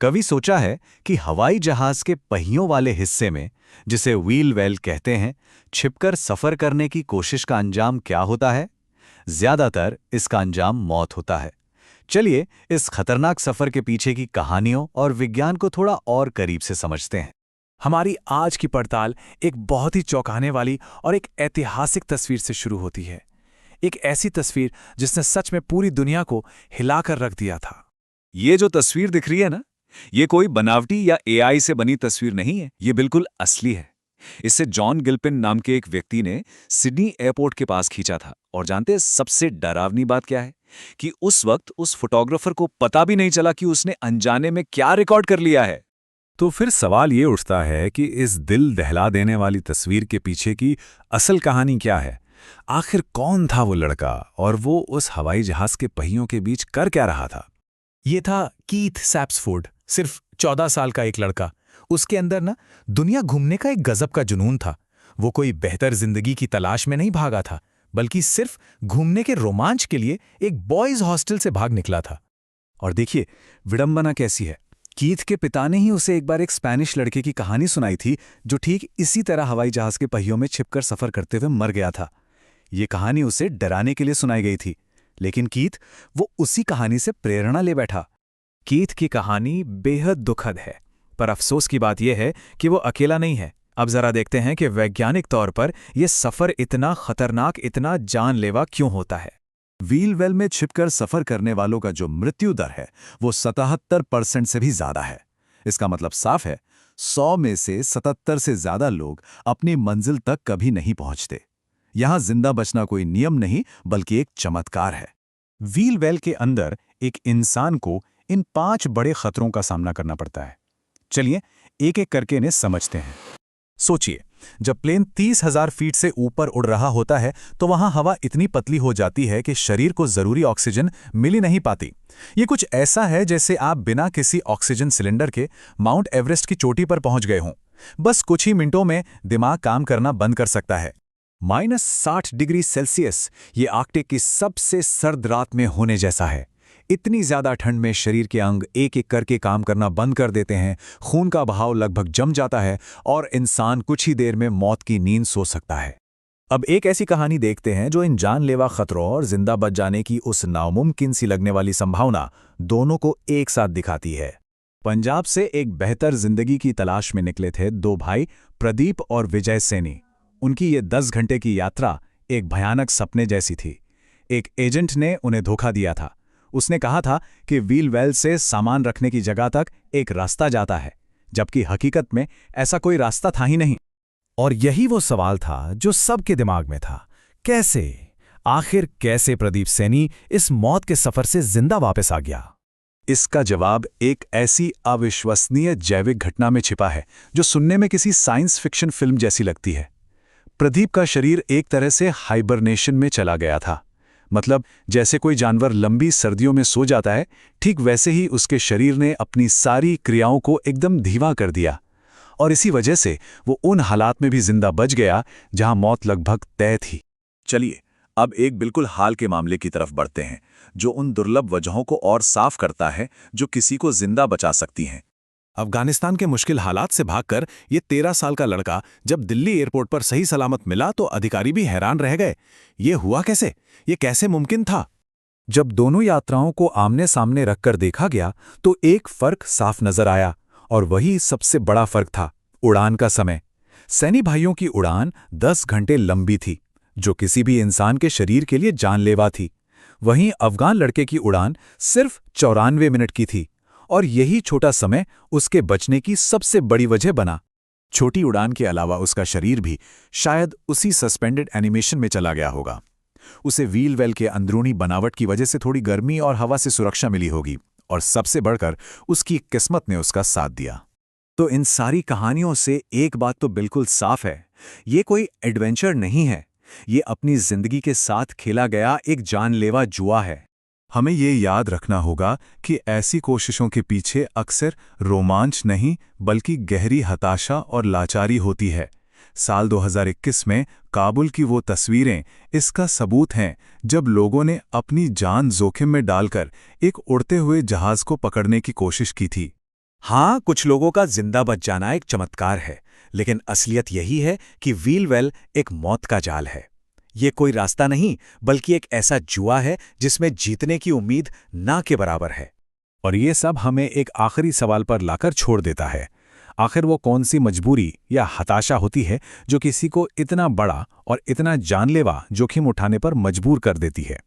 कभी सोचा है कि हवाई जहाज के पहियों वाले हिस्से में, जिसे व्हील वेल कहते हैं, छिपकर सफर करने की कोशिश का अंजाम क्या होता है? ज्यादातर इसका अंजाम मौत होता है। चलिए इस खतरनाक सफर के पीछे की कहानियों और विज्ञान को थोड़ा और करीब से समझते हैं। हमारी आज की पड़ताल एक बहुत ही चौंकाने वाली और एक ऐतिहासिक तस्वीर से शुरू होती है। एक ऐसी तस्वीर जिसने सच में पूरी दुनिया को हिलाकर रख दिया था। ये जो तस्वीर दिख रही है ना, ये कोई बनावटी या एआई से बनी तस्वीर नहीं है, ये बिल्कुल असली है। इसे जॉन गिल्पिन नाम के एक व्यक्ति ने सिडनी एयरपोर्ट के पास खींचा था। और जानते हैं सबसे डरावनी बात क्या है? कि उस वक्त उस फोटोग्राफर को पता भी नहीं चला कि उसने अनजाने में क्या रिकॉर्ड कर लिया है। तो फिर सवाल ये उठता है कि इस दिल दहला देने वाली तस्वीर के पीछे की असल कहानी क्या है? आखिर कौन था वो लड़का और वो उस हवाई जहाज के पहियों के बीच कर क्या रहा था? ये था कीथ सैप्सफोर्ड, सिर्फ 14 साल का एक लड़का। उसके अंदर ना दुनिया घूमने का एक गजब का जुनून था। वो कोई बेहतर जिंदगी की तलाश में नहीं भागा था, बल्कि सिर्फ घूमने के रोमांच के लिए एक बॉयज हॉस्टल से भाग निकला था। और देखिए विडंबना कैसी है। कीथ के पिता ने ही उसे एक बार एक स्पेनिश लड़के की कहानी सुनाई थी, जो ठीक इसी तरह हवाई जहाज के पहियों में छिपकर सफर करते हुए मर गया था। ये कहानी उसे डराने के लिए सुनाई गई थी, लेकिन कीथ वो उसी कहानी से प्रेरणा ले बैठा। कीथ की कहानी बेहद दुखद है, पर अफसोस की बात यह है कि वो अकेला नहीं है। अब जरा देखते हैं कि वैज्ञानिक तौर पर यह सफर इतना खतरनाक, इतना जानलेवा क्यों होता है। व्हील वेल में छिपकर सफर करने वालों का जो मृत्यु दर है वो 77% से भी ज्यादा है। इसका मतलब साफ है, 100 में से 77 से ज्यादा लोग अपनी मंजिल तक कभी नहीं पहुंचते। यहां जिंदा बचना कोई नियम नहीं, बल्कि एक चमत्कार है। व्हील वेल के अंदर एक इंसान को इन 5 बड़े खतरों का सामना करना पड़ता है। चलिए एक एक करके इन्हें समझते हैं। सोचिए, जब प्लेन 30,000 फीट से ऊपर उड़ रहा होता है तो वहां हवा इतनी पतली हो जाती है कि शरीर को जरूरी ऑक्सीजन मिल ही नहीं पाती। ये कुछ ऐसा है जैसे आप बिना किसी ऑक्सीजन सिलेंडर के माउंट एवरेस्ट की चोटी पर पहुंच गए हों। बस कुछ ही मिनटों में दिमाग काम करना बंद कर सकता है। -60 डिग्री सेल्सियस ये आर्कटिक की सबसे सर्द रात में होने जैसा है। इतनी ज्यादा ठंड में शरीर के अंग एक एक करके काम करना बंद कर देते हैं, खून का बहाव लगभग जम जाता है और इंसान कुछ ही देर में मौत की नींद सो सकता है। अब एक ऐसी कहानी देखते हैं जो इन जानलेवा खतरों और जिंदा बच जाने की उस नामुमकिन सी लगने वाली संभावना दोनों को एक साथ दिखाती है। पंजाब से एक बेहतर जिंदगी की तलाश में निकले थे 2 भाई, प्रदीप और विजय सैनी। उनकी ये 10 घंटे की यात्रा एक भयानक सपने जैसी थी। एक एजेंट ने उन्हें धोखा दिया था। उसने कहा था कि व्हील वेल से सामान रखने की जगह तक एक रास्ता जाता है, जबकि हकीकत में ऐसा कोई रास्ता था ही नहीं। और यही वो सवाल था जो सबके दिमाग में था। कैसे, आखिर कैसे प्रदीप सैनी इस मौत के सफर से जिंदा वापस आ गया? इसका जवाब एक ऐसी अविश्वसनीय जैविक घटना में छिपा है जो सुनने में किसी साइंस फिक्शन फिल्म जैसी लगती है। प्रदीप का शरीर एक तरह से हाइबरनेशन में चला गया था। मतलब जैसे कोई जानवर लंबी सर्दियों में सो जाता है, ठीक वैसे ही उसके शरीर ने अपनी सारी क्रियाओं को एकदम धीमा कर दिया। और इसी वजह से वो उन हालात में भी जिंदा बच गया जहां मौत लगभग तय थी। चलिए अब एक बिल्कुल हाल के मामले की तरफ बढ़ते हैं, जो उन दुर्लभ वजहों को और साफ करता है जो किसी को जिंदा बचा सकती हैं। अफगानिस्तान के मुश्किल हालात से भागकर ये 13 साल का लड़का जब दिल्ली एयरपोर्ट पर सही सलामत मिला तो अधिकारी भी हैरान रह गए। ये हुआ कैसे? ये कैसे मुमकिन था? जब दोनों यात्राओं को आमने सामने रखकर देखा गया तो एक फर्क साफ नजर आया, और वही सबसे बड़ा फर्क था उड़ान का समय। सैनी भाइयों की उड़ान 10 घंटे लंबी थी, जो किसी भी इंसान के शरीर के लिए जानलेवा थी। वहीं अफगान लड़के की उड़ान सिर्फ 94 मिनट की थी, और यही छोटा समय उसके बचने की सबसे बड़ी वजह बना। छोटी उड़ान के अलावा उसका शरीर भी शायद उसी सस्पेंडेड एनिमेशन में चला गया होगा। उसे व्हील वेल के अंदरूनी बनावट की वजह से थोड़ी गर्मी और हवा से सुरक्षा मिली होगी, और सबसे बढ़कर उसकी किस्मत ने उसका साथ दिया। तो इन सारी कहानियों से एक बात तो बिल्कुल साफ है, ये कोई एडवेंचर नहीं है, ये अपनी जिंदगी के साथ खेला गया एक जानलेवा जुआ है। हमें ये याद रखना होगा कि ऐसी कोशिशों के पीछे अक्सर रोमांच नहीं, बल्कि गहरी हताशा और लाचारी होती है। साल 2021 में काबुल की वो तस्वीरें इसका सबूत हैं, जब लोगों ने अपनी जान जोखिम में डालकर एक उड़ते हुए जहाज को पकड़ने की कोशिश की थी। हाँ, कुछ लोगों का जिंदा बच जाना एक चमत्कार है, लेकिन असलियत यही है कि व्हील वेल एक मौत का जाल है। ये कोई रास्ता नहीं, बल्कि एक ऐसा जुआ है जिसमें जीतने की उम्मीद ना के बराबर है। और ये सब हमें एक आखिरी सवाल पर लाकर छोड़ देता है। आखिर वो कौन सी मजबूरी या हताशा होती है जो किसी को इतना बड़ा और इतना जानलेवा जोखिम उठाने पर मजबूर कर देती है?